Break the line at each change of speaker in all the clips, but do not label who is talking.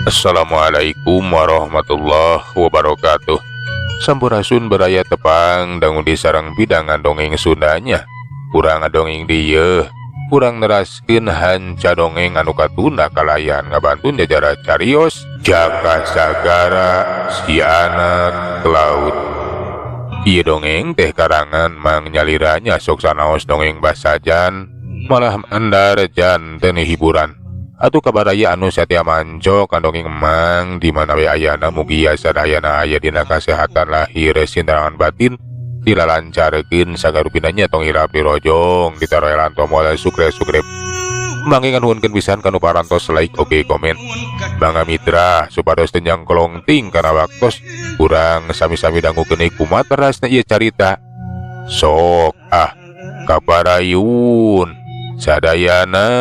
Assalamualaikum warahmatullahi wabarakatuh. Sampurasun beraya tepang dangu di sarang bidangan dongeng Sundanya. Kurang dongeng dieu, kurang neraskeun hanca dongeng anu katunda kalayan ngabantun jajara carios Jaka Sagara si anak laut. Ieu dongeng teh karangan Mang Nyaliranya sok sanaos dongeng basajan, malah andar jan teu hiburan. Atuh kabaraya anu satia manco kandongeng Mang di mana we ayana mugi sadayana aya dina kasehatan lahir sinterangan batin dilalancarkeun sagarupinanya tong hirap dirojong ditaroelan tomol sukre-sukre. Mangga nuhunkeun pisan kanu parantos like oge komen. Bangga mitra supados teu nyangklongting kana waktos urang sami-sami dangukeun kumaha terasna ieu carita. Sok kabarayun sadayana.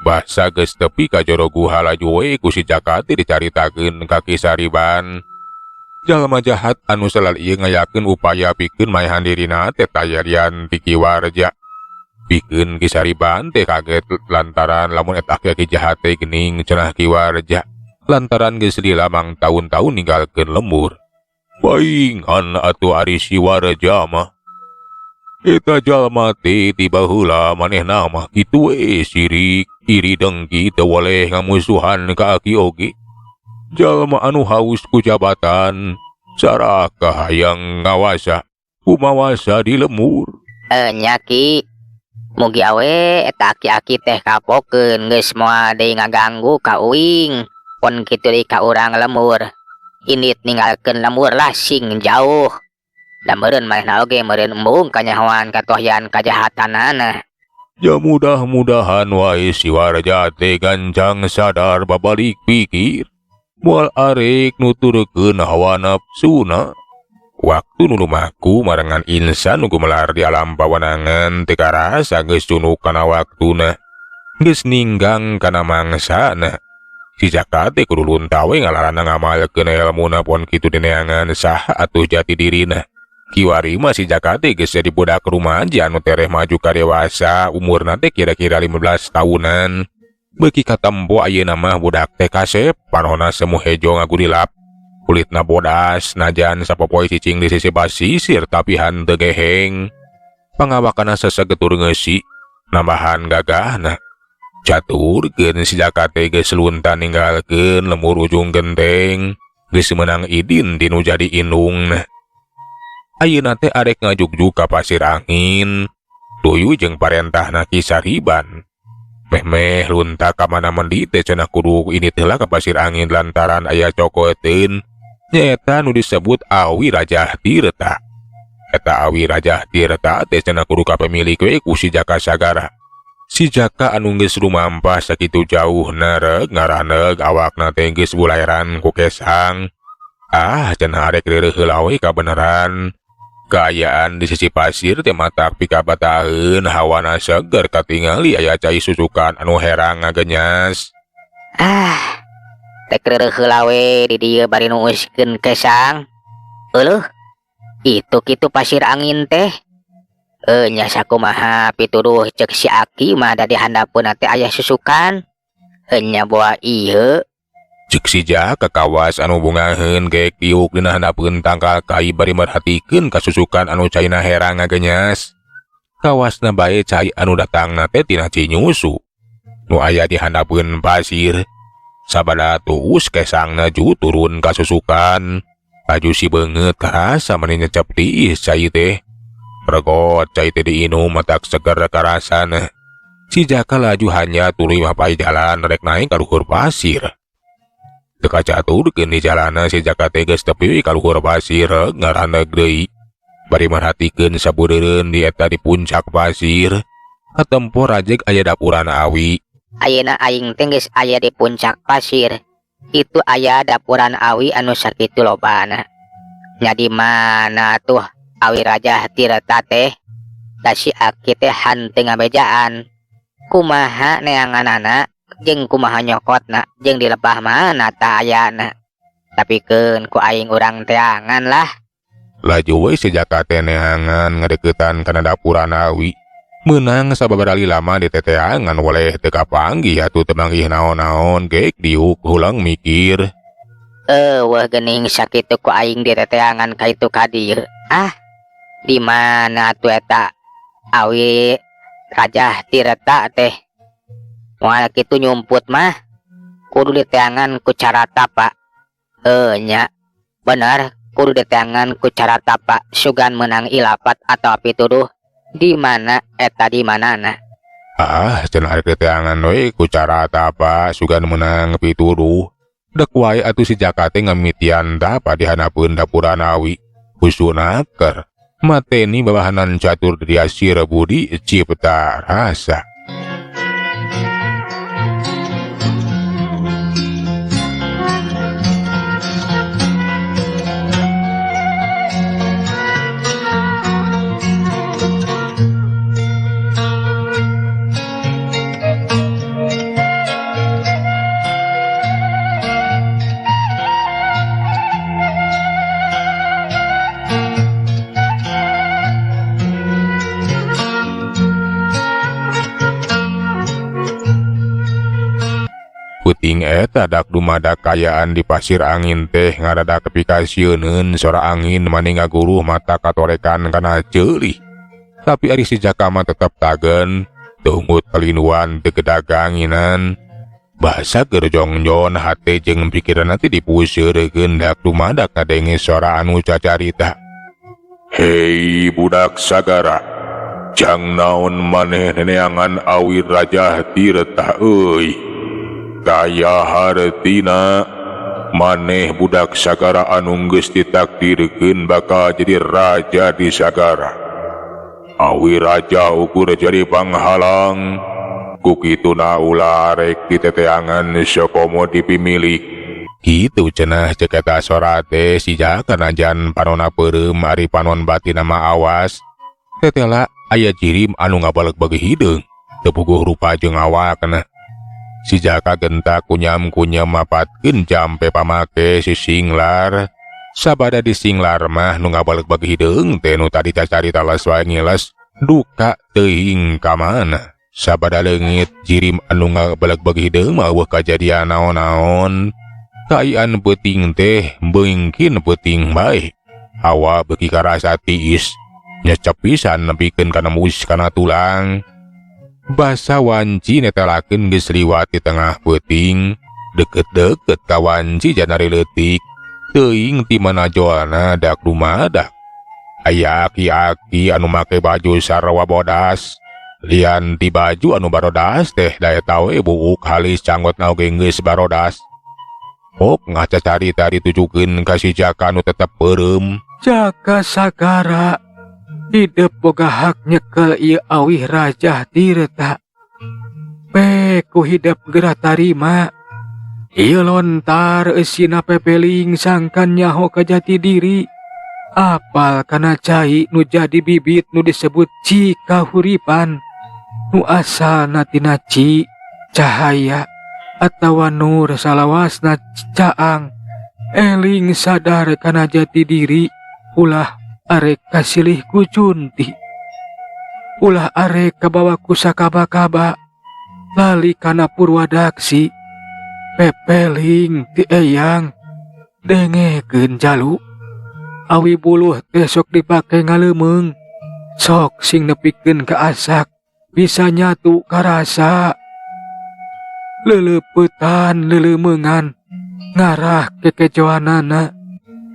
Basa geus tepi ka jero guha laju we ku si Jaka teh dicaritakeun ka Kisariban. Jalma jahat anu salal ieu ngayakeun upaya pikeun maehan dirina teh tayarian ti Kiwarja. Pikeun Kisariban teh kaget lantaran lamun eta Ki jahat teh geuning cenah Kiwarja. Lantaran geus lamang tahun-tahun ninggalkeun lembur. Paingan atuh ari si Warja mah. Eta jalma teh tiba heula manehna mah kitu we sirik iri dengki teu waleh ngamusuhan ka aki oge. Jalma anu haus ku jabatan sarakah hayang ngawasa kumawasa di lembur.
Nyaki mugi awe eta aki-aki teh kapokeun geus moal deui ngaganggu ka uing pon kitu deui ka urang lembur. Indit ninggalkeun lembur lasing jauh. Da meureun manehna oge meureun embung kanyahoan katohyan kajahatanana.
Ya mudah-mudahan wae si Warja teh gancang sadar babalik pikir moal arek nuturkeun hawa nafsuna. Waktu nu lumaku marangan insan nu gumelar di alam pawenangan teu karasa geus cunuk kana waktuna, geus ninggang kana mangsana. Si Jaka teh kudu lunta we ngalarana ngamalkeun elmuna pon kitu dineangan saha atuh jati dirina. Kiwari mah si Jaka teh geus jadi budak rumaja anu tereh maju ka dewasa, umurna teh kira-kira 15 tahunan. Beuki katempo ayeuna mah budak teh kasep, panonna semu hejo ngagudilap. Kulitna bodas, najan sapopoe cicing di sisi basisir tapi henteu geheng. Pangawakana sesegetur ngeusi, nambahan gagahna. Caturkeun si Jaka teh geus lunta ninggalkeun lembur ujung genteng, geus meunang idin dinu jadi indungna. Ayeuna teh arek ngajugjug ka pasir angin, tuyul jeung parentahna Kisariban. Meh lunta ka mana mendi teh cenah kudu ini heula ka pasir angin lantaran aya cokoteun nyaeta nu disebut Awi Rajah Tirta. Eta Awi Rajah Tirta teh cenah kudu kapemilik we ku si Jaka Sagara. Si Jaka anu geus lumampa sakitu jauhna rek ngaraneug awakna teh geus bulairan ku kesang. Cenah arek reureuh heula we kabeneran. Kaayaan di sisi pasir teh matak pikabataheun hawana seger katingali aya cai susukan anu herang ngagenyas.
Tek reureuh heula we di dieu bari nuuskeun kesang. Eueuh, itu kitu pasir angin teh. Nya sakumaha pituduh ceuk si Aki mah da di handapeun teh aya susukan. Nya boa ieu
Cek si Jaka kawas anu bungaheun geek tiuk dina handapeun tangkal kai bari merhatikeun kasusukan anu caina herang ngagenyas. Kawasna bae cai anu datangna teh tina Cinyusu nu aya di handapeun pasir. Sabada tuus kesangna ju turun kasusukan. Laju si beungeut karasa mani nyecep tiis cai teh. Regot cai teh diinum matak seger karasana. Si Jaka laju hanya tuluy mapai jalan rek naik ka luhur pasir. Teka caturkeun di jalana si Jaka teh geus tepi ka luhur pasir ngaraneug deui. Bari merhatikeun sabeureureun di eta di puncak pasir. Katempo rajek aya dapuran Awi.
Ayeuna aing teh geus aya di puncak pasir. Itu aya dapuran Awi anu sakitu lobana. Nya di mana tuh awi Raja Tirta teh dasi aki teh hanteu ngabejaan kumaha neanganana jeung kumaha nyokotna jeung dilepah mana ta ayana. Tapikeun ku aing urang teangan lah.
Laju we si Jaka teh neangan ngadeukeutan kana dapuran Awi. Meunang sababaraha lama di teteangan waleh teu kapanggih atuh teu manggih naon-naon geuk diuk hulang mikir.
Wah geuning sakitu ku aing di teteangan ka itu ka dieu. Di mana atuh eta awi Raja Tirta teh? Moal kitu nyumput mah kudu diteangan ku cara tapa. Nya bener kudu diteangan ku cara tapa sugan menang ilapat atau pituduh. Di mana eta di manana?
Cenah arek teteangan we ku cara tapa sugan menang pituduh. Dek wae atuh si Jaka teh ngamitian tapa di hanapeun dapuran Awi. Husuna keur mateni babahanan catur Dria Sirebudi cipta rasa. Puting eta dak dumadak kayaan di pasir angin teh ngaradak kepikasieun sora angin mani ngaguruh mata katorekan kana ceulih. Tapi ari si Jaka mah tetep tagen, tungut kalinuan teu kedaganginan. Basa keur jongjon hate jeung pikiran nanti dipuseurekeun dak dumadak ngadenge sora anu cacarita. Hei budak sagara, jang naon maneh neneangan awi Raja Tirta euy. Daya hartina maneh budak sagara anu geus ditakdirkeun bakal jadi raja di sagara. Awi raja ukur jadi panghalang, ku kituna ulah arek diteteangan sakomo dipimilik. Kitu cenah ceuk eta sora teh si Jaka najan panonna peureum ari panon batina mah awas. Tetela aya jirim anu ngabaleg bagi hideung, teu puguh rupa jeung awakna. Si Jaka gentak kunyam-kunyam mapatkeun jampe pamake si Singlar. Sabada di Singlar mah nu ngabaleg bagi hideung teh nu tadi cacarita les wae ngiles duka teuing ka mana. Sabada leungit jirim anu ngabaleg bagi hideung mah eueuh kajadian naon-naon. Kaayaan peuting teh beungkin peuting bae. Hawa beuki karasa tiis, nyecep pisan nepikeun kana mus kana tulang. Basa wanci netelakeun geus liwat di tengah peuting, deket-deket ka wanci janari leutik, teuing ti mana joalna dak dumadak. Aya aki-aki anu make baju sarwa bodas, lian ti baju anu barodas teh daya tawe buuk halis canggotna oge geus barodas. Hop ngaca carita ditujukeun ka si Jaka anu tetep peureum.
Jaka sagara hidup boga hak nyekel ieu awih Raja Tirta. Ku hidup geura tarima. Ieu lontar eusina pepeling sangkan nyaho ka jati diri. Apal kana cai nu jadi bibit nu disebut ci kahuripan. Nu asalna tina ci cahaya atawa nur salawasna caang. Eling sadar kana jati diri ulah arek kasilih ku Junti. Ulah arek kabawa ku sakaba-kaba lali kana Purwadaksi. Pepeling ti eyang dengekeun jalu. Awi buluh teh sok dipake ngalemeung, sok sing nepikeun ka asak bisa nyatu ka rasa. Leuleupeutan leuleumeungan ngarah kekecoanana.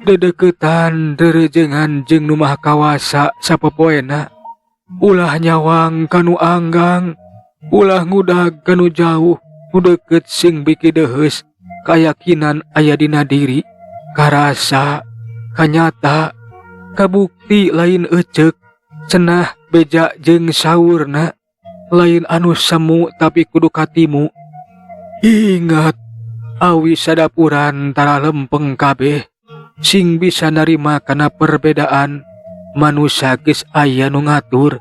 Dedeuketan derejengan jeung nu maha kawasa sapopoena. Ulah nyawang kanu anggang, ulah ngudag kanu jauh, nu deukeut sing biki deheus, kayakinan aya dina diri, karasa, kanyata, kabukti lain eceuk, cenah beja jeung saurna, lain anu semu tapi kudu katimu. Ingat, awi sadapuran tara lempeng kabeh, sing bisa narima kana perbedaan, manusia geus aya nu ngatur,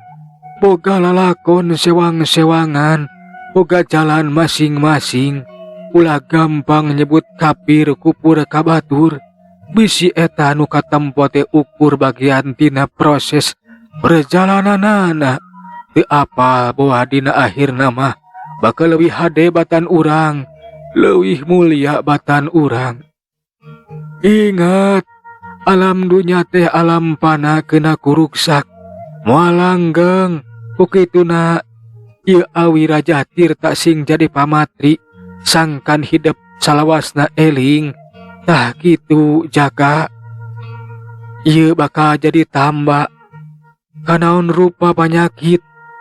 boga lalakon sewang-sewangan, boga jalan masing-masing, ulah gampang nyebut kafir kupur kabatur. Bisi eta nu katempo teh ukur bagian tina proses perjalananana. Teu apa bahwa dina akhirna mah bakal leuwih hade batan urang, leuwih mulia batan urang. Ingat, alam dunya teh alam pana kena kuruksak, moal langgeng. Ukituna ieu awi Raja Tirta sing jadi pamatri, sangkan hidup salawasna eling. Tah kitu Jaka, ieu bakal jadi tambah kanaon rupa penyakit.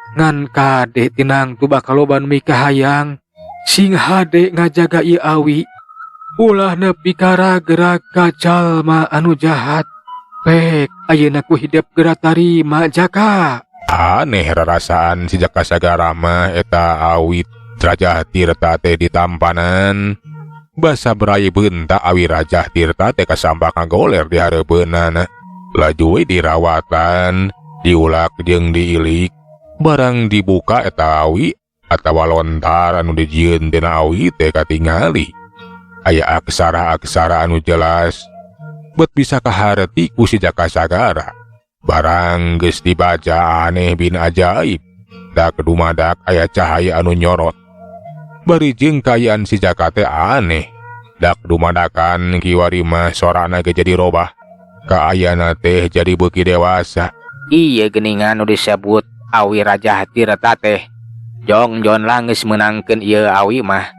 Ngan kade tinang tu bakal loba nu mikahayang, sing hade ngajaga ieu awi ulah nepi ka gerak ka jalma anu jahat. Pek ayeuna ku hidup geura tarima Jaka.
Aneh rarasaan si Jaka Sagara mah eta awit Raja Tirta teh ditampanan. Basa berai beunta awi Raja Tirta teh kasambak ngagoler di hareupeunana. Laju we dirawatan, diulak jeung diilik. Barang dibuka eta awi atawa lontar anu dijieun tina awi teh katingali. Aya aksara-aksara anu jelas, bet bisa kahareti ku si Jaka Sagara. Barang geus dibaca aneh bin ajaib, dak dumadak aya cahaya anu nyorot. Bari jeung kayaan si Jaka teh aneh, dak dumadakan kiwari mah sorana ge jadi robah, kaayana teh jadi beuki dewasa.
Iya geningan nu disebut awi Raja Tirta teh jongjon langgeus menangkeun ieu awi mah.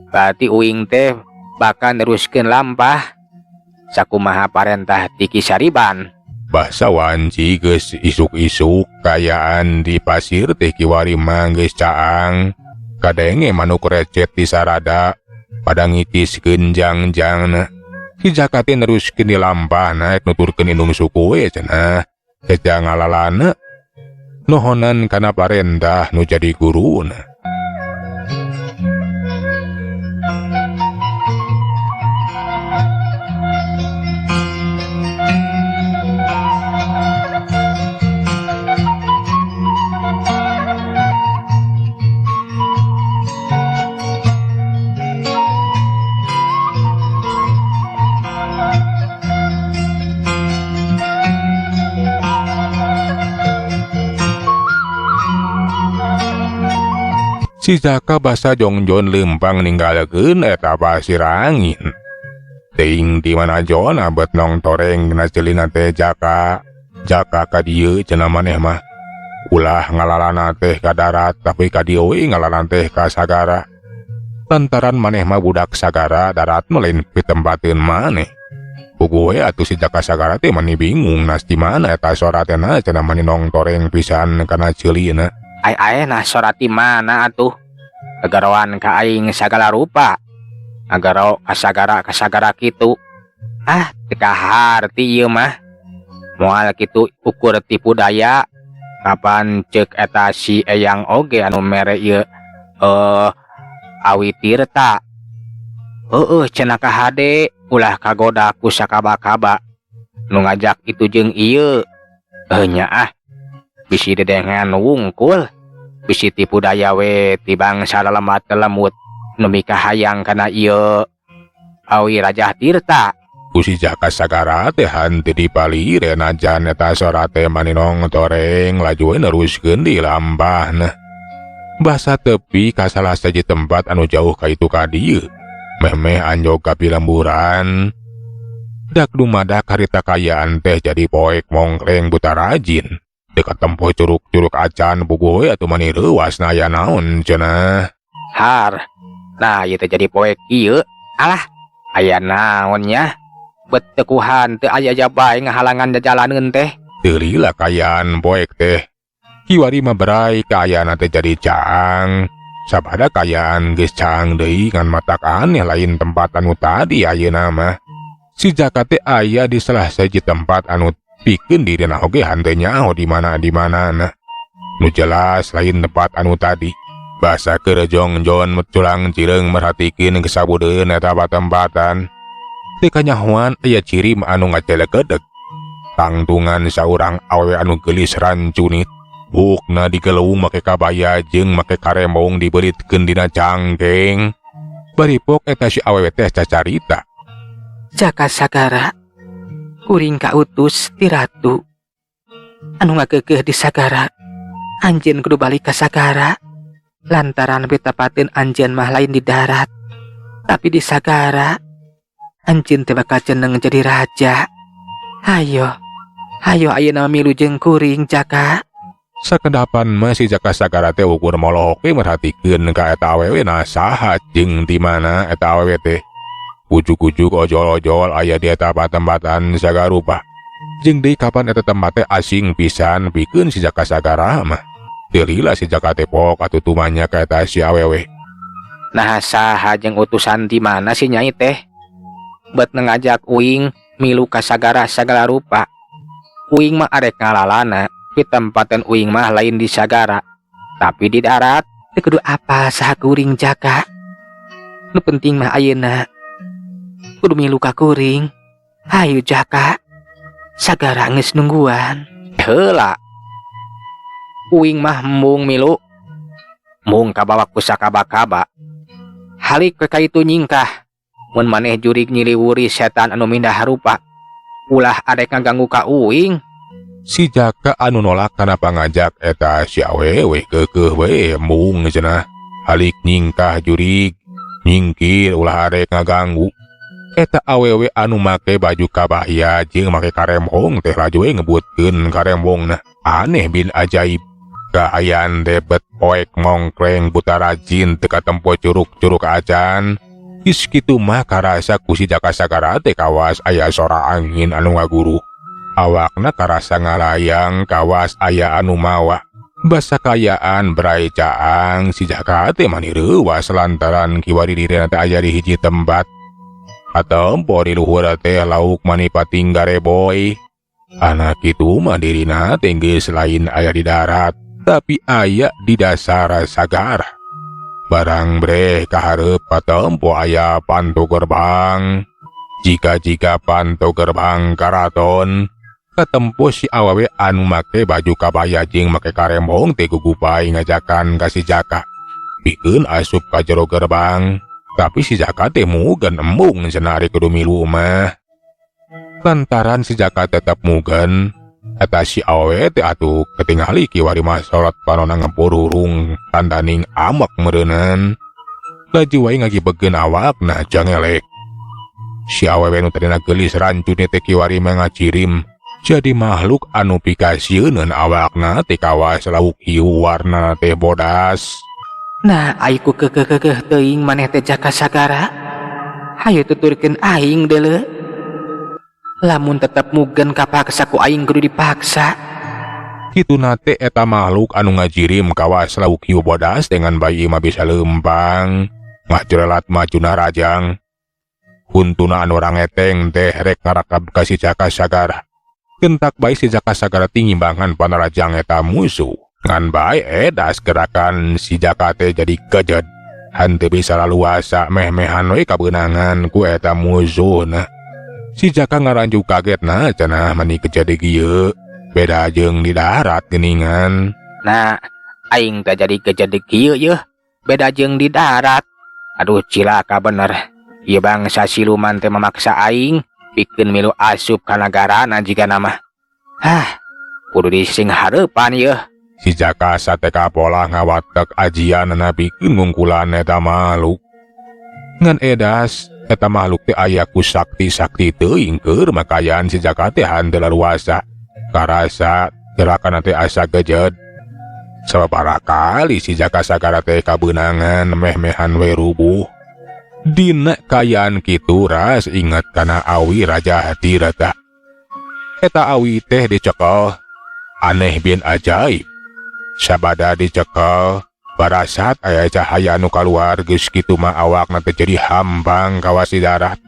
Berarti uing teh bakal neruskeun lampah sakumaha parentah ti Ki Sariban.
Basa wanci geus isuk-isuk kayaan di pasir teh kiwari mah geus caang. Kadenge manuk recet di sarada pada ngitiskeun jangjangna. Si Jaka teh neruskeun di lampah naek nuturkeun indung suku we cenah. Eja ngalalana nohonan kana parentah nu jadi guruna. Si Jaka basa jongjon lempang ninggalkeun eta pasir angin. Teuing di mana jona bet nong toreng na ceulina teh Jaka. Jaka ka dieu cenah maneh mah. Ulah ngalalana teh ka darat tapi ka dieu we ngalalana teh ka sagara. Lantaran maneh mah budak sagara, darat mah lain pitempateun maneh. Puguh we atuh si Jaka Sagara teh mani bingung nas di mana eta soratena cenah mani nong toreng pisan kana ceulina.
Ai nah sorati mana atuh? Agaroan ka aing sagala rupa. Agaro kasagara kitu. Teu kaharti ieu mah. Moal kitu ukur tipu daya. Kapan ceuk eta si eyang oge anu mere ieu awi Tirta. Cenah ka hade ulah kagoda ku sakaba-kaba. Nu ngajak itu jeung ieu. Nya bisi dedengan wungkul. Bisi tipu daya we tibang salalemat-lemut nu mikahayang kana ieu awi Raja Tirta.
Ku si Jaka Sagara teh henteu dipalire najan eta sorat teh maninong toreng laju we neruskeun di lampahna. Basa tepi ka salah saji tempat anu jauh ka itu ka dieu. Meh-meh anjog ka pilemburan. Dak dumadak harita kayaan teh jadi poek mongkleng buta rajin. Dekat tempo curug-curug acan puguh we atuh mani reuwas na aya naon cenah.
Har. Nah, ieu teh jadi poek ieu. Alah, aya naonnya? Bet tekuhan teu aya jabae ngahalangan jalaneun teh.
Teu lila kayaan poek teh. Kiwari mah berai kaayana teh jadi caang. Sabada kayaan geus caang deui ngan matak aneh lain tempat anu tadi ayeuna mah. Si Jaka teh aya di salah saji tempat anu pikeun dirina oge henteu nyaho di mana-na. Nu jelas lain tempat anu tadi. Basa keur jongjon culang cireung merhatikeun kesabudeun eta tempatan. Teu kanyahoan aya ciri anu ngacelekedeg. tangtungan saurang awewe anu gelis rancunit. Bukna digelung make kabaya jeung make karembong dibelitkeun dina cangkeng. Baripok eta si awewe teh cacarita.
Jaka sagara, kuring kautus ti ratu. Anu ngageugeuh di sagara, anjeun kudu balik ka sagara. Lantaran betapateun anjeun mah lain di darat, tapi di sagara anjeun teh bakal ceneng jadi raja. Hayo ayeuna milu jeung kuring Jaka.
Sakedapan masih Jaka Sagara teh ukur molohok teh merhatikeun ka eta awewe nasaha jeung di mana eta awewe teh. Ujuk-ujuk ojol-ojol aya di eta tempatan sagarupa. Jeung deui kapan eta tempat teh asing pisan pikeun si Jaka Sagara mah. Teu lila si Jaka teh pok atutumanya ka eta si awewe.
Nah saha jeung utusan di mana si Nyai teh? Bet ngajak uing milu ka sagara sagala rupa. Uing mah arek ngalalana, di tempaten uing mah lain di sagara, tapi di darat teu kudu apa saha kuring Jaka. Nu penting mah ayeuna kudu milu ka kuring. Hayu Jaka, sagara geus nungguan. Heula. Uing mah mung milu, mung kabawa ku sakaba-kaba. Halik ke kaitu nyingkah. Mun maneh jurig nyiliwuri setan anu mindah rupa, ulah adek ngaganggu ka uing.
Si Jaka anu nolak kana pangajak eta si awewe keukeuh we mung cenah. Halik nyingkah jurig, nyingkir ulah arek ngaganggu. Eta awewe anu make baju kabaya jeung make karembong teh laju we ngebutkeun karembongna. Aneh bin ajaib. Kaayaan debet poek mongkreng buta rajin teka tempo curug-curug acan. Is kitu mah karasa ku si Jaka Sagara teh kawas aya sora angin anu ngaguru. Awakna karasa ngalayang kawas aya anu mawa. Basa kayaan berai caang si Jaka teh mani reuwas lantaran kiwari dirina teh aya di hiji tempat. Atempo di luhur teh lauk mani patinggare boy. Anak kitu mah dirina teh geus lain aya di darat, tapi aya di dasar sagara. Barang breh kahareup patempo aya panto gerbang. Jika panto gerbang karaton, katempo si awewe anu make baju kabaya jeung make karembong teh gugupai ngajakan ka si Jaka. Pikeun asup ka jero gerbang, tapi si Jaka teh mugen embung cenah ari kudu milu mah. Lantaran si Jaka tetep mugen, eta si awewe teh atuh ketingali kiwari mah salat panonna ngepururung tandaning amek meureunan. Laju wae ngagibegeun awakna jangelek. Si awewe nu tadina geulis rancune teh kiwari mengacirim jadi makhluk anu pikasieun awakna teh kawas lauk hiu warna teh bodas.
Nah, aiku kekeh teuing maneh teh Jaka Sagara. Hayu tuturkeun aing deuleu. Lamun tetep mugen kapaksa ku aing kudu dipaksa.
Kituna teh eta makhluk anu ngajirim kawas lauk hiu bodas dengan bayi mah bisa lempang. Ngajrelat majuna rajang. Huntuna anu rangeteng teh rek ngarakab ka si Jaka Sagara. Kentak bae si Jaka Sagara tingimbangan panarajang eta musuh. Ngan bae edas gerakan si Jaka teh jadi kejed. Henteu bisa laluasa meh-mehan we kabeunangan ku eta musuhna. Si Jaka ngaranju kagetna cenah mani kejadi kieu. Beda jeung di darat geuningan.
Nah, aing teh jadi kejadi kieu yeuh. Beda jeung di darat. Aduh cilaka bener. Ieu bangsa siluman teh memaksa aing pikeun milu asup ka nagarana jiga nama. Kudu dising hareupan yeuh.
Si Jaka sateka pola ngawatek ajianna pikeun ngungkulan eta makhluk. Ngan edas eta makhluk teh aya ku sakti-sakti teuing keur makayan si Jaka teh henteu laluasa. Karasa gerakan teh asa gejed. Sababaraha kali si Jaka Sagara teh kabeunangan meh-mehan we rubuh. Dina kayaan kitu ras inget kana awi Raja Tirta. Eta awi teh dicekel aneh bin ajaib. Sabada dicekel barasat aya cahaya anu kaluar geus kitu mah awakna teh jadi hambang kawas di darat.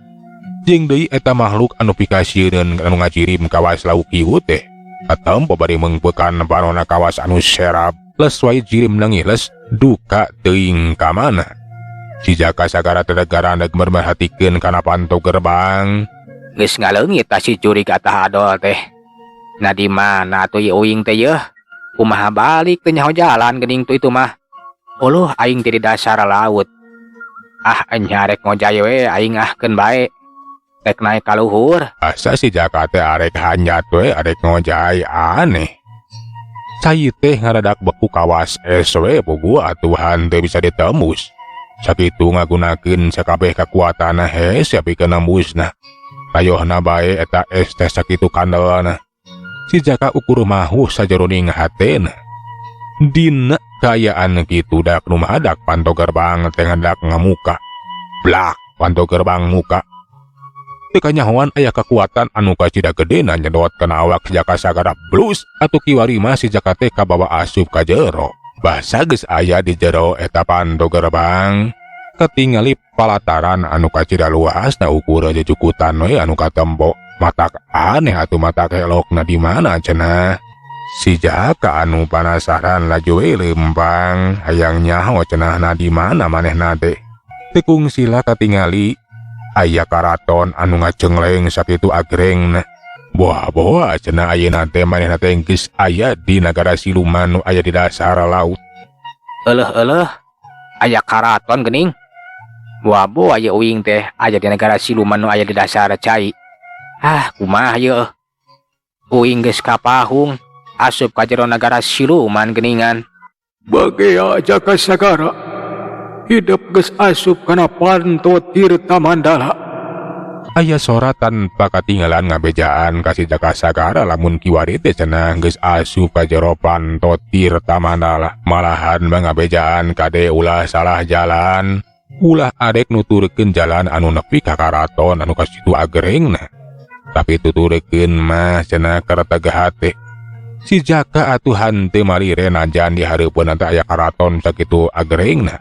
Jeung deui eta makhluk anu pikasieun anu ngajirim kawas lauk hiu teh atempo bari mengpekan panonna kawas anu serap. Les wae jirim nangiles duka teuing ka mana. Si Jaka Sagara teh garana mermerhatikeun kana panto gerbang.
Geus ngaleungit ta si curi ka tah adol teh.
Nah di mana tuh ya uing teh yeuh? Kumaha balik teh nyaho jalan geuning tuh itu mah. Uluh aing teh di dasar laut. Ah nyarek ngojay we aing ahkeun bae. Rek naik ka luhur.
Asa si Jaka teh arek hanjat we arek ngojay aneh. Cai teh ngaradak beku kawas es we bogu atuhan teu bisa ditembus. Sakitu ngagunakeun sakabeh kakuatanna hese pikeun nembusna. Kayohna bae eta es teh sakitu kandelna. Si Jaka ukur mahu sajeroning hatena. Dina kayaan kitu dak numadak panto gerbang teh hendak ngamuka. Blak panto gerbang muka. Teu kanyahoan aya kekuatan anu kacida gedena nyedot kana awak si Jaka sagara blus atuh kiwari mah si Jaka teh kabawa asup ka jero. Basa geus aya di jero eta panto gerbang. Katingali palataran anu kacida luas na ukur jejukutan we anu katempo. Matak aneh atuh matak elokna di mana cenah. Si Jaka anu panasaran laju we lempang hayang nyaho cenahna di mana manehna teh. Tekung sila katingali aya karaton anu ngacengleng sakitu agrengna. Boa-boa cenah ayeuna teh manehna teh geus aya di nagara siluman nu aya di dasar laut.
Eleuh aya karaton geuning. Wabo aya uing teh aya di negara siluman nu aya di dasar cai. Ah kumaha yeuh? Uing geus kapahung asup ka jero nagara siluman geuningan.
Bagea Jaka Sagara hidup geus asup kana panto Tirta Mandala.
Aya sora tanpa katinggalan ngabejaan ka si Jaka Sagara lamun kiwari teh cenah geus asup ka jero panto Tirta Mandala. Malahan ngabejaan kade ulah salah jalan. Ulah adek nuturkeun jalan anu nepi ka karaton anu kasitu agrengna. Tapi tuturkeun mah cenah karetega hate. Si Jaka atuhan teu malire najan di hareupeun teh aya karaton sakitu agrengna.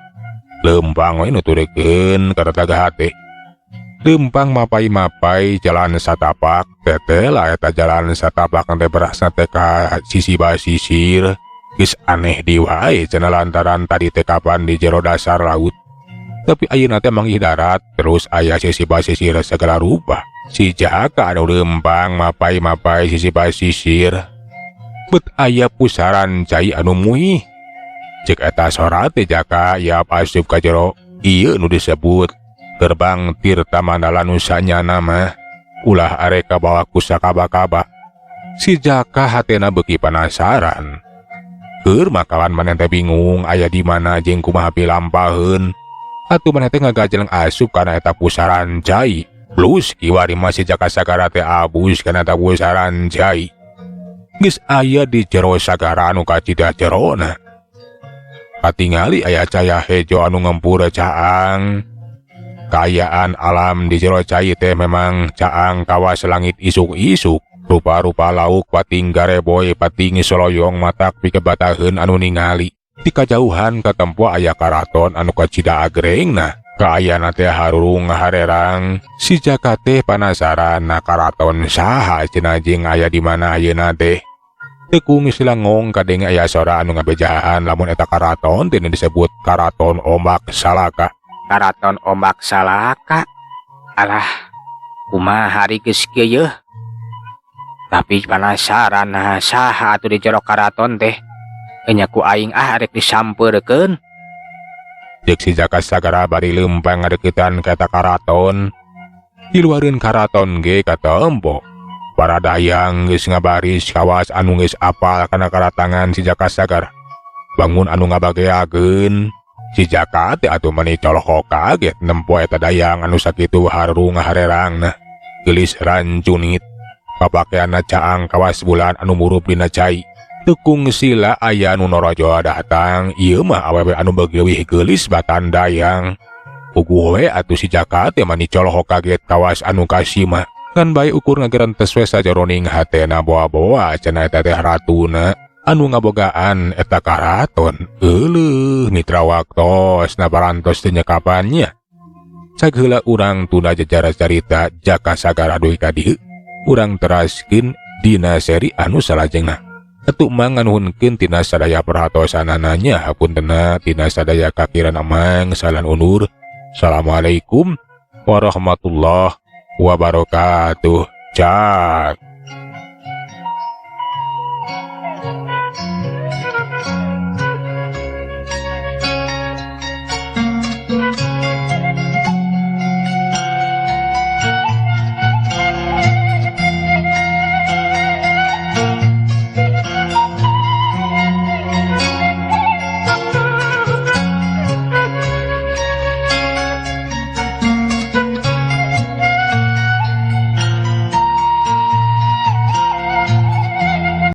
Lempang we nuturkeun karetega hate. Lempang mapai-mapai jalan satapak, tetela eta jalan satapak teh berasna teh ka sisi basisir. Geus aneh di wae cenah lantaran tadi teh kapan di jero dasar laut. Tapi ayeuna teh manggih darat, terus aya sisi basisir segala rupa. Si Jaka anu lempang mapai-mapai sisi basisir. Bet aya pusaran cai anu muih. Cek eta sora teh Jaka yap asup ka jero ieu nu disebut gerbang Tirta Mandala nu sanyana mah ulah arek kabawa ku sakaba-kaba. Si Jaka hatena beuki panasaran. Keur makawan maneh teh bingung aya di mana jeung kumaha pilampaheun. Atuh maneh teh ngagajeleng asup kana eta pusaran cai. Plus kiwari mah si Jaka Sagara teh abus kana eta pusaran cai. Geus aya di jero sagara anu kacida jerona. Katingali aya caya hejo anu ngempur caang. Kayaan alam di jero cai teh memang caang kawas langit isuk-isuk. Rupa-rupa lauk pating gareboy pating soloyong matak pikebataheun anu ningali. Di kajauhan katempo aya karaton anu kacida agrengna. Kaayana teh harurung harerang. Si Jaka teh panasaran na karaton saha cenah jeung aya di mana ayeuna teh. Tekung silangong kadenge aya sora anu ngabejaan lamun eta karaton teh disebut karaton ombak salaka.
Karaton ombak salaka. Alah, kumaha hari geus kieu yeuh? Tapi panasaran nah saha atuh di jero karaton teh. Enya ku aing arek disampeurkeun.
Cek si Jaka Sagara bari lempang ngadeukeutan ka eta karaton. Di luareun karaton ge katempo. Para dayang geus ngabaris kawas anu geus apal kana karatangan si Jaka Sagara. Bangun anu ngabageakeun. Si Jaka teh atuh meuni colok kaget nempo eta dayang anu sakitu harurung harerangna. Geulis rancunit. Papakeanna caang kawas bulan anu murup dina cai. Tekung sila aya anu norojo datang, ieu mah awewe anu beugeuwih geulis batan dayang. Puguh we atuh si Jaka teh mani colok kaget kawas anu kasima. Kan bae ukur ngagerentes we sajeroning hatena boa-boa cenah eta teh ratuna anu ngabogaan eta karaton. Euleuh mitra waktos na parantos teu nyekapannya. Sageula urang tunda jejara carita Jaka Sagara duwi ka dieu. Urang teraskeun dina seri anu salajengna. Atuh mang nganuhunkeun tina sadaya perhatosanana hapuntenna tina sadaya kakiran amang salan undur. Assalamualaikum warahmatullahi wabarakatuh. Cak.